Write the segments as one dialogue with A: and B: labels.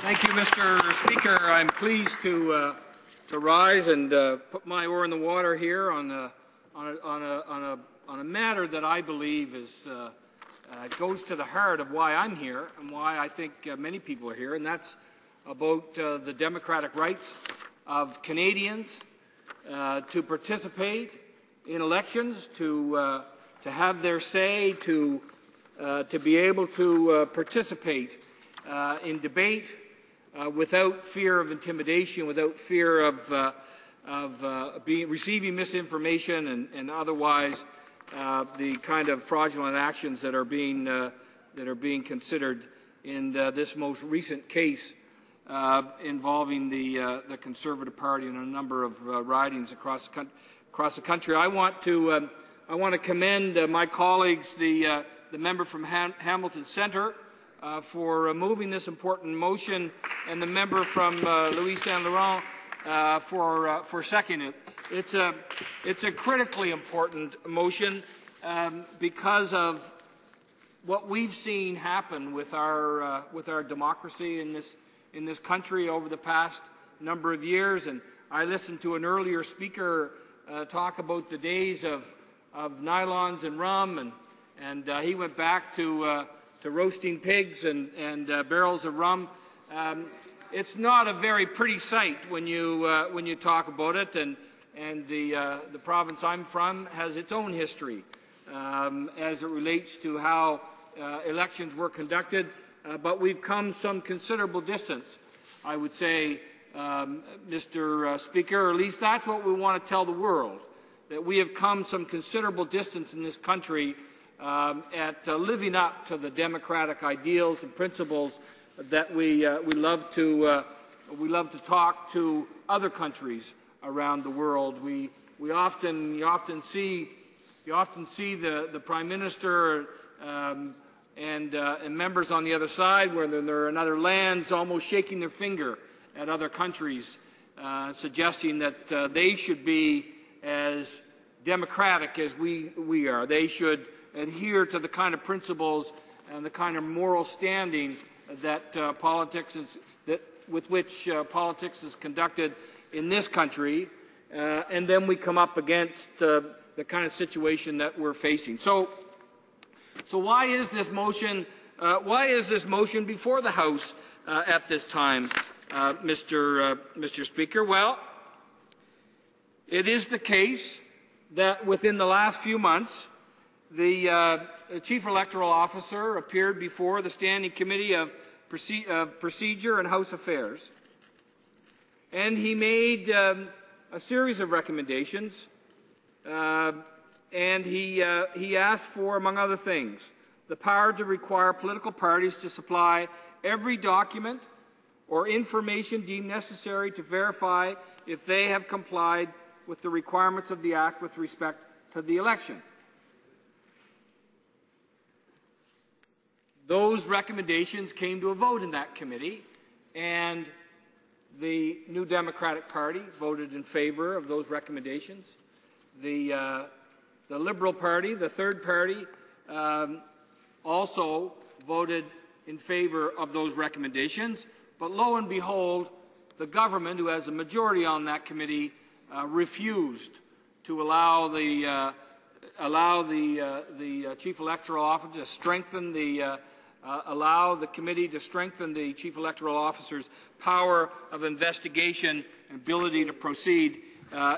A: Thank you, Mr. Speaker. I'm pleased to rise and put my oar in the water here on a matter that I believe is goes to the heart of why I'm here and why I think many people are here, and that's about the democratic rights of Canadians to participate in elections, to have their say, to be able to participate in debate without fear of intimidation, without fear of receiving misinformation and otherwise the kind of fraudulent actions that are being considered in this most recent case involving the Conservative Party in a number of ridings across the country. I want to commend my colleagues, the member from Hamilton Centre, for moving this important motion, and the member from Louis Saint Laurent for seconding it. It's a critically important motion because of what we've seen happen with our democracy in this country over the past number of years. And I listened to an earlier speaker talk about the days of nylons and rum, and he went back to roasting pigs and barrels of rum. It's not a very pretty sight when you talk about it, and the province I'm from has its own history as it relates to how elections were conducted. But we've come some considerable distance, I would say, Mr. Speaker, or at least that's what we want to tell the world, that we have come some considerable distance in this country at living up to the democratic ideals and principles that we love to talk to other countries around the world. You often see the Prime Minister and members on the other side, where they're in other lands, almost shaking their finger at other countries, suggesting that they should be as democratic as we are. They should adhere to the kind of principles and the kind of moral standing that with which politics is conducted in this country, and then we come up against the kind of situation that we're facing. So why is this motion? Why is this motion before the House at this time, Mr. Speaker? Well, it is the case that within the last few months, the Chief Electoral Officer appeared before the Standing Committee of Procedure and House Affairs, and he made a series of recommendations, and he asked for, among other things, the power to require political parties to supply every document or information deemed necessary to verify if they have complied with the requirements of the Act with respect to the election. Those recommendations came to a vote in that committee, and the New Democratic Party voted in favour of those recommendations. The Liberal Party, the third party, also voted in favour of those recommendations. But lo and behold, the government, who has a majority on that committee, refused to allow the Chief Electoral Officer to strengthen allow the committee to strengthen the Chief Electoral Officer's power of investigation and ability to proceed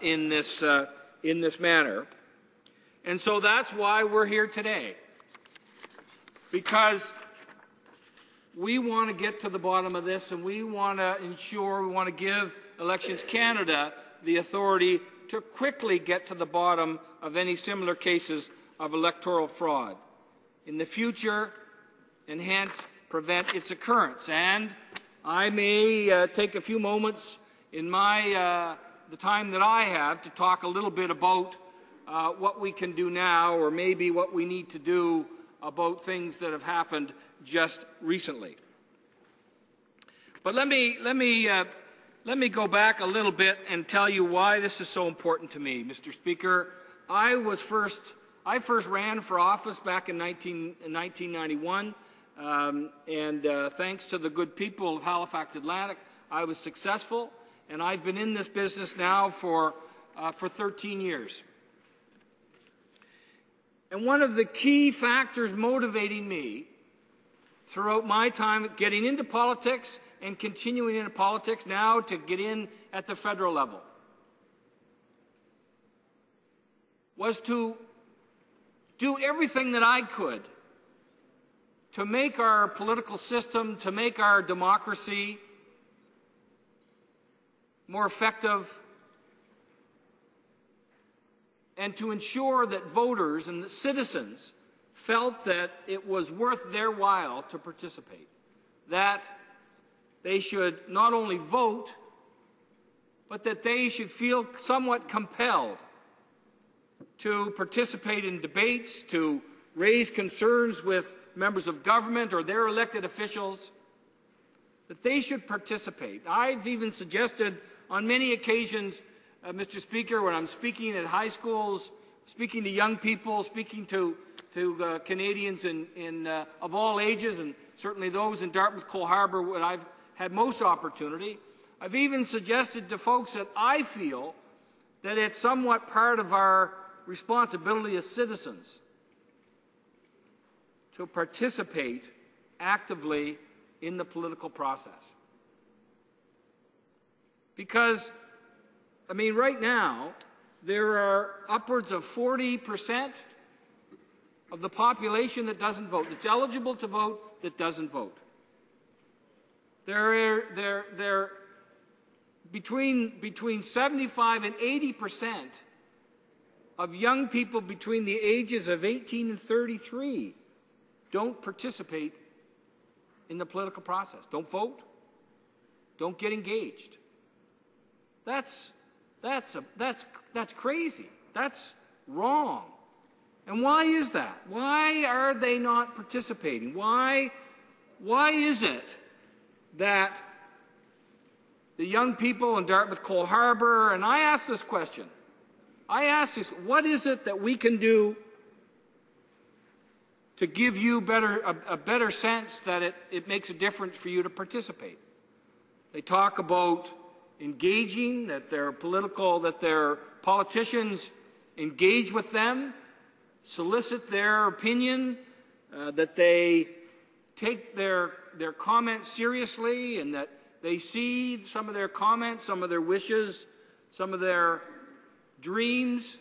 A: in this manner. And so that's why we're here today, because we want to get to the bottom of this, and we want to give Elections Canada the authority to quickly get to the bottom of any similar cases of electoral fraud in the future, and hence prevent its occurrence. And I may take a few moments in the time that I have to talk a little bit about what we can do now, or maybe what we need to do about things that have happened just recently. But let me go back a little bit and tell you why this is so important to me, Mr. Speaker. I first ran for office back in 1991 Thanks to the good people of Halifax Atlantic, I was successful, and I've been in this business now for 13 years. And one of the key factors motivating me throughout my time getting into politics and continuing into politics now to get in at the federal level was to do everything that I could to make our political system, to make our democracy more effective, and to ensure that voters and the citizens felt that it was worth their while to participate, that they should not only vote, but that they should feel somewhat compelled to participate in debates, to raise concerns with members of government or their elected officials, that they should participate. I've even suggested on many occasions, Mr. Speaker, when I'm speaking at high schools, speaking to young people, speaking to Canadians of all ages, and certainly those in Dartmouth, Cole Harbour, where I've had most opportunity, I've even suggested to folks that I feel that it's somewhat part of our responsibility as citizens to participate actively in the political process. Because, I mean, right now, there are upwards of 40% of the population that doesn't vote, that's eligible to vote, that doesn't vote. There between 75 and 80% of young people between the ages of 18 and 33 don't participate in the political process, don't vote, don't get engaged. That's crazy. That's wrong. And why is that? Why are they not participating? Why is it that the young people in Dartmouth, Cole Harbour, and I ask this question, what is it that we can do to give you a better sense that it makes a difference for you to participate? They talk about engaging, that their politicians engage with them, solicit their opinion, that they take their comments seriously, and that they see some of their comments, some of their wishes, some of their dreams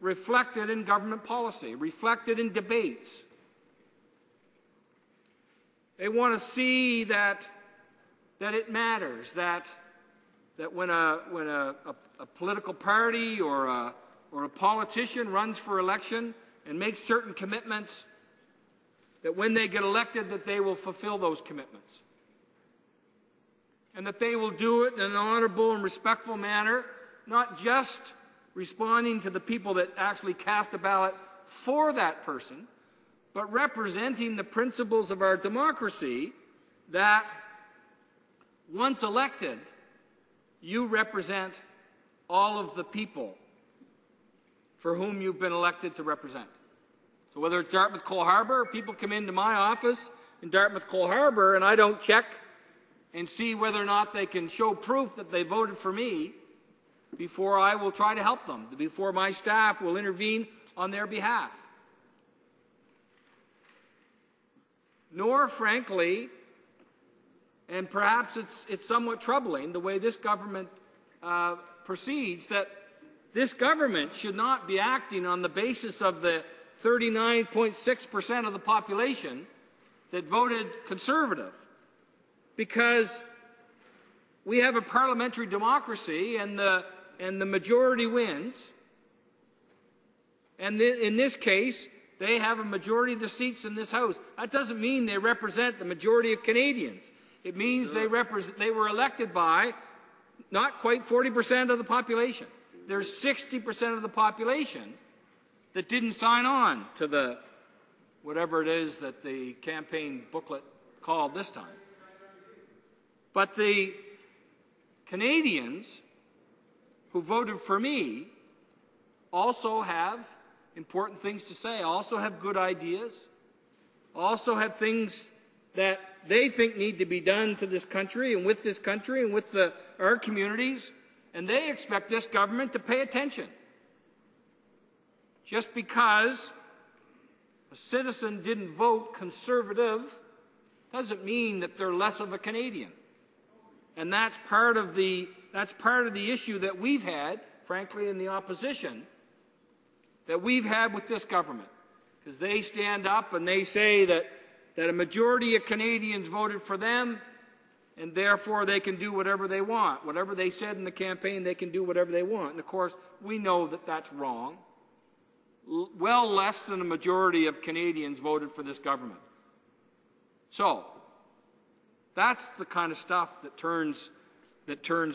A: reflected in government policy, reflected in debates. They want to see that it matters, that when a political party or a politician runs for election and makes certain commitments, that when they get elected, that they will fulfill those commitments. And that they will do it in an honorable and respectful manner, not just responding to the people that actually cast a ballot for that person, but representing the principles of our democracy that once elected, you represent all of the people for whom you've been elected to represent. So whether it's Dartmouth, Cole Harbour, people come into my office in Dartmouth, Cole Harbour, and I don't check and see whether or not they can show proof that they voted for me before I will try to help them, before my staff will intervene on their behalf. Nor, frankly, and perhaps it's somewhat troubling the way this government proceeds, that this government should not be acting on the basis of the 39.6% of the population that voted Conservative, because we have a parliamentary democracy and the majority wins. And in this case, they have a majority of the seats in this House. That doesn't mean they represent the majority of Canadians. It means they were elected by not quite 40% of the population. There's 60% of the population that didn't sign on to the whatever it is that the campaign booklet called this time. But the Canadians who voted for me also have important things to say, also have good ideas, also have things that they think need to be done to this country and with our communities, and they expect this government to pay attention. Just because a citizen didn't vote Conservative doesn't mean that they're less of a Canadian. And that's part of the issue that we've had, frankly, in the opposition, that we've had with this government. Because they stand up and they say that a majority of Canadians voted for them, and therefore they can do whatever they want. Whatever they said in the campaign, they can do whatever they want. And of course, we know that that's wrong. Well less than a majority of Canadians voted for this government. So, that's the kind of stuff that turns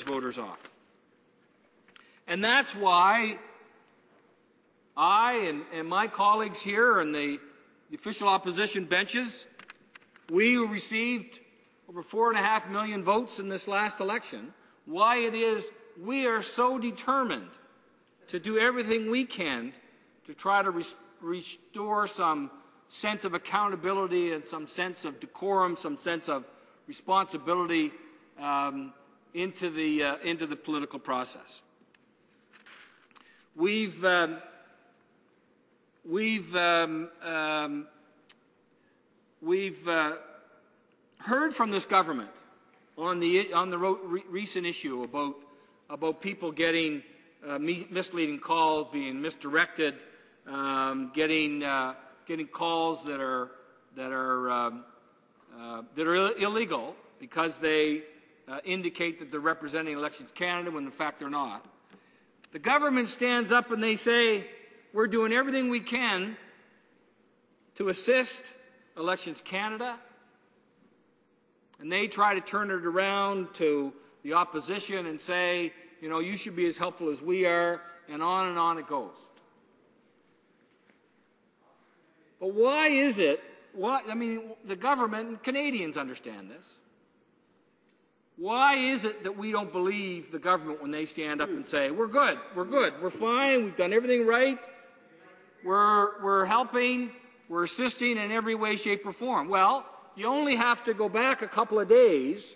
A: voters off. And that's why I and my colleagues here and the official opposition benches, we received over 4.5 million votes in this last election. Why it is we are so determined to do everything we can to try to restore some sense of accountability and some sense of decorum, some sense of responsibility into the political process. We've heard from this government on the recent issue about people getting misleading calls, being misdirected, getting calls that are illegal because they indicate that they're representing Elections Canada when in fact they're not. The government stands up and they say, we're doing everything we can to assist Elections Canada, and they try to turn it around to the opposition and say, you know, you should be as helpful as we are, and on it goes. But why is it, the government and Canadians understand this. Why is it that we don't believe the government when they stand up and say, we're good, we're fine, we've done everything right, we're helping, we're assisting in every way, shape, or form? Well, you only have to go back a couple of days.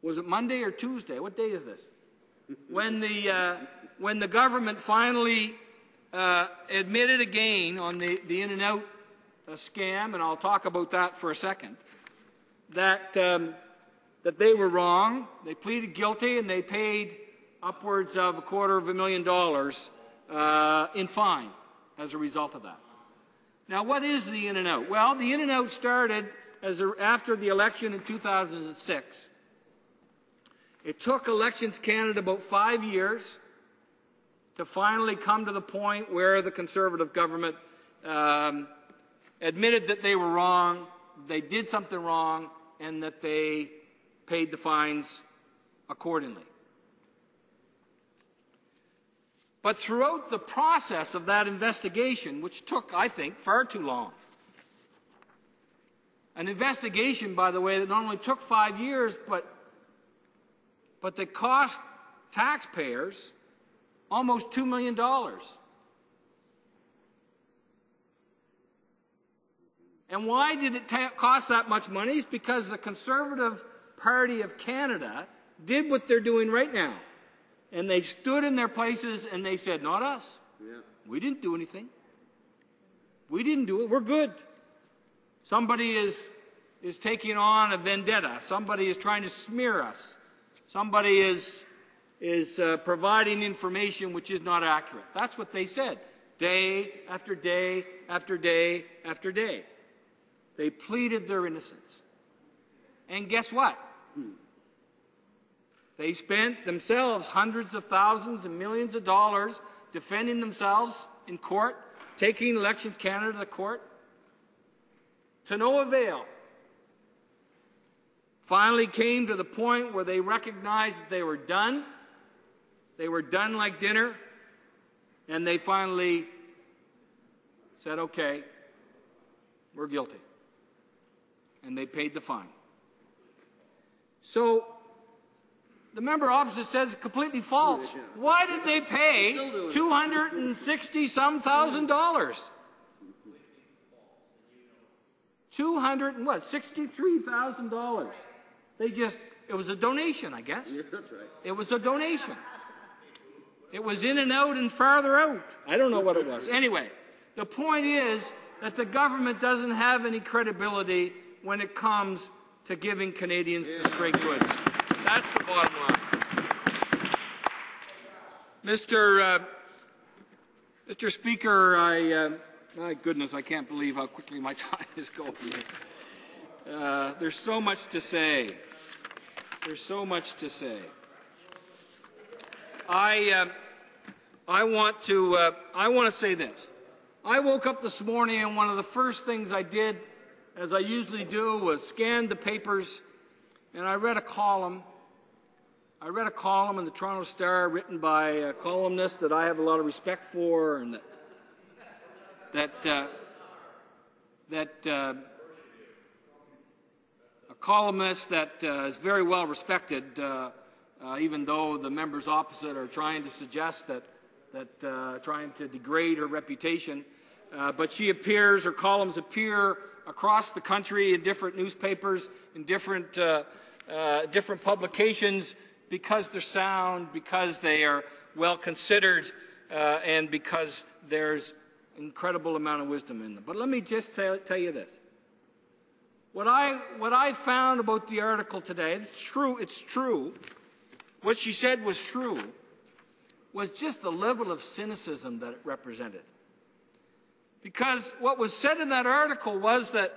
A: Was it Monday or Tuesday? What day is this? When the government finally admitted again on the In-N-Out scam, and I'll talk about that for a second, that they were wrong. They pleaded guilty and they paid upwards of $250,000 in fine as a result of that. Now, what is the In-N-Out? Well, the In-N-Out started after the election in 2006. It took Elections Canada about 5 years to finally come to the point where the Conservative government admitted that they were wrong, they did something wrong, and that they paid the fines accordingly. But throughout the process of that investigation, which took, I think, far too long, an investigation, by the way, that not only took 5 years, but that cost taxpayers almost $2 million. And why did it cost that much money? It's because the Conservative Party of Canada did what they're doing right now. And they stood in their places and they said, not us. Yeah. We didn't do anything. We didn't do it. We're good. Somebody is taking on a vendetta. Somebody is trying to smear us. Somebody is providing information which is not accurate. That's what they said, day after day after day after day. They pleaded their innocence. And guess what? They spent themselves hundreds of thousands and millions of dollars defending themselves in court, taking Elections Canada to court, to no avail. Finally came to the point where they recognized that they were done. They were done like dinner, and they finally said, okay, we're guilty. And they paid the fine. So the member opposite says it's completely false. Why did they pay $260-some thousand? $263,000. It was a donation, I guess.
B: Yeah, that's right.
A: It was a donation. It was in and out and farther out. I don't know what it was. Anyway, the point is that the government doesn't have any credibility when it comes to giving Canadians the straight goods. That's the bottom line. Mr. Speaker, my goodness, I can't believe how quickly my time is going. There's so much to say. There's so much to say. I want to say this. I woke up this morning and one of the first things I did, as I usually do, was scan the papers, and I read a column. I read a column in the Toronto Star written by a columnist that I have a lot of respect for, and a columnist that is very well respected, even though the members opposite are trying to suggest trying to degrade her reputation. But her columns appear across the country in different newspapers, in different publications, because they're sound, because they are well considered, and because there's incredible amount of wisdom in them. But let me just tell you this. What I found about the article today, it's true, what she said was true, was just the level of cynicism that it represented. Because what was said in that article was that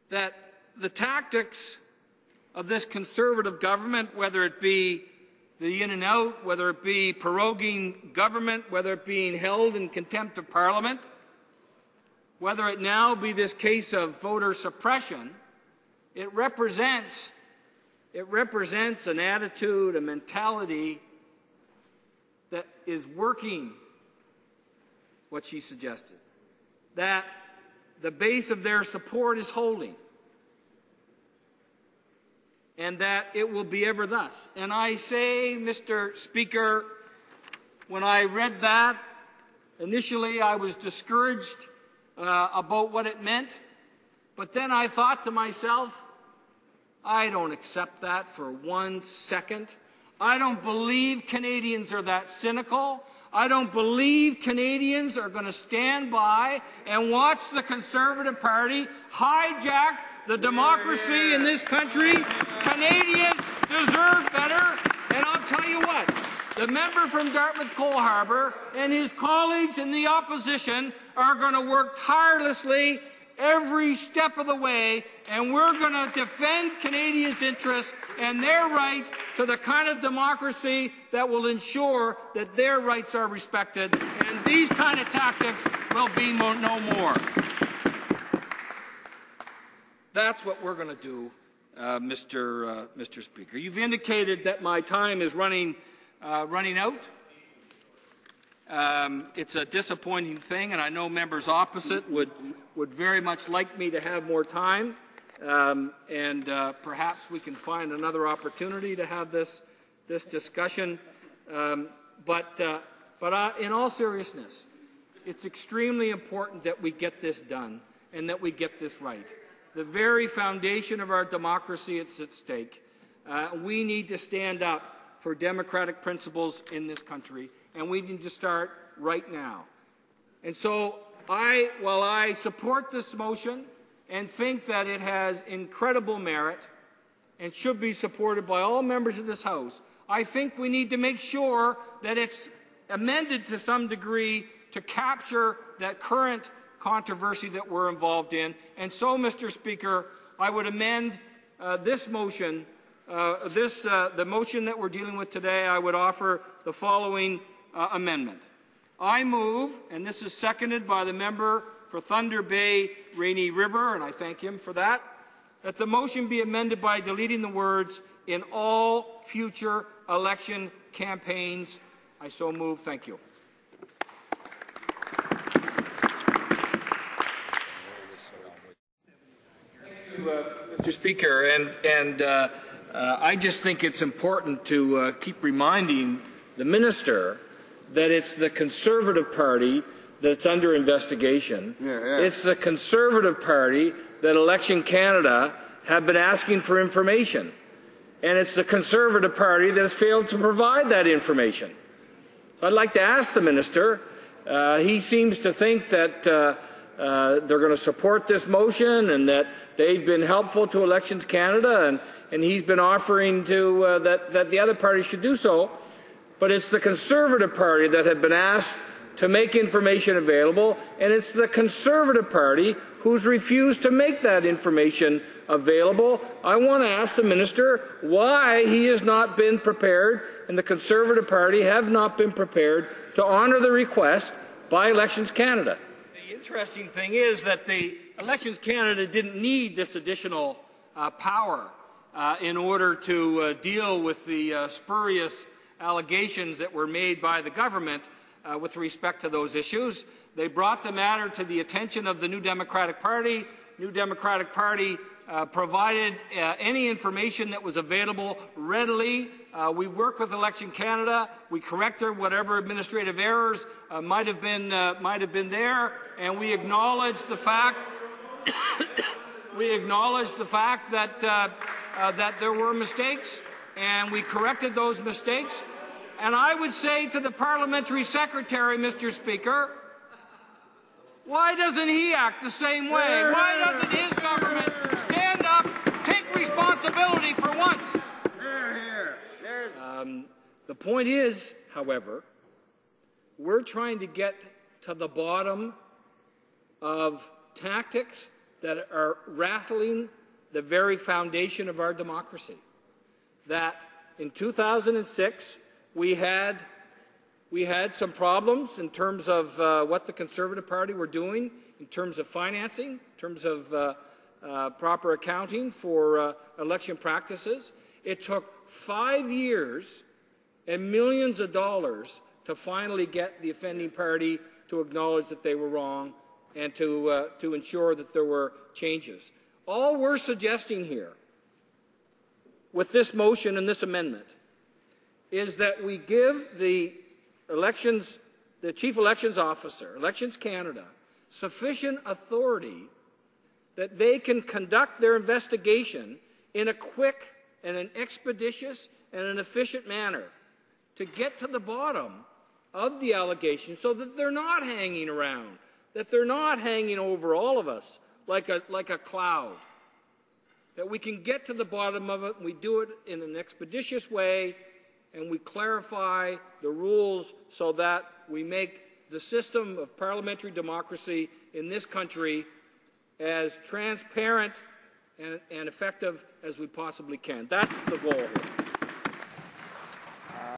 A: the tactics of this Conservative government, whether it be the in and out, whether it be proroguing government, whether it being held in contempt of Parliament, whether it now be this case of voter suppression, it represents an attitude, a mentality that is working what she suggested, that the base of their support is holding, and that it will be ever thus. And I say, Mr. Speaker, when I read that, initially I was discouraged about what it meant, but then I thought to myself, I don't accept that for 1 second. I don't believe Canadians are that cynical. I don't believe Canadians are going to stand by and watch the Conservative Party hijack the democracy in this country. Canadians deserve better. And I'll tell you what, the member from Dartmouth Coal Harbour and his colleagues in the opposition are going to work tirelessly every step of the way, and we're going to defend Canadians' interests and their right to the kind of democracy that will ensure that their rights are respected, and these kind of tactics will be no more. That's what we're going to do, Mr. Speaker. You've indicated that my time is running out. It's a disappointing thing, and I know members opposite would very much like me to have more time, and perhaps we can find another opportunity to have this discussion. But in all seriousness, it's extremely important that we get this done and that we get this right. The very foundation of our democracy is at stake. We need to stand up for democratic principles in this country, and we need to start right now. And so while I support this motion and think that it has incredible merit and should be supported by all members of this House, I think we need to make sure that it's amended to some degree to capture that current controversy that we're involved in. And so, Mr. Speaker, I would amend this motion. The motion that we're dealing with today, I would offer the following amendment. I move, and this is seconded by the member for Thunder Bay, Rainy River, and I thank him for that the motion be amended by deleting the words, "in all future election campaigns." I so move. Thank you. Thank you, Mr. Speaker, and I just think it's important to keep reminding the minister that it's the Conservative Party that's under investigation. It's the Conservative Party that Election Canada have been asking for information. And it's the Conservative Party that has failed to provide that information. I'd like to ask the minister, he seems to think that they're going to support this motion and that they've been helpful to Elections Canada, and he's been offering to that the other parties should do so. But it's the Conservative Party that had been asked to make information available, and it's the Conservative Party who's refused to make that information available. I want to ask the minister why he has not been prepared, and the Conservative Party have not been prepared to honour the request by Elections Canada. The interesting thing is that the Elections Canada didn't need this additional power in order to deal with the spurious allegations that were made by the government with respect to those issues. They brought the matter to the attention of the New Democratic Party. New Democratic Party provided any information that was available readily. We worked with Election Canada. We corrected whatever administrative errors might have been there, and we acknowledged the fact that there were mistakes, and we corrected those mistakes. And I would say to the Parliamentary Secretary, Mr. Speaker, why doesn't he act the same way? Why doesn't his government stand up, take responsibility for once? The point is, however, we're trying to get to the bottom of tactics that are rattling the very foundation of our democracy. That in 2006, we had some problems in terms of what the Conservative Party were doing, in terms of financing, in terms of proper accounting for election practices. It took 5 years and millions of dollars to finally get the offending party to acknowledge that they were wrong and to ensure that there were changes. All we're suggesting here with this motion and this amendment is that we give the Chief Elections Officer, Elections Canada, sufficient authority that they can conduct their investigation in a quick and an expeditious and an efficient manner to get to the bottom of the allegations so that they're not hanging around, that they're not hanging over all of us like a cloud, that we can get to the bottom of it and we do it in an expeditious way and we clarify the rules so that we make the system of parliamentary democracy in this country as transparent and effective as we possibly can. That's the goal here.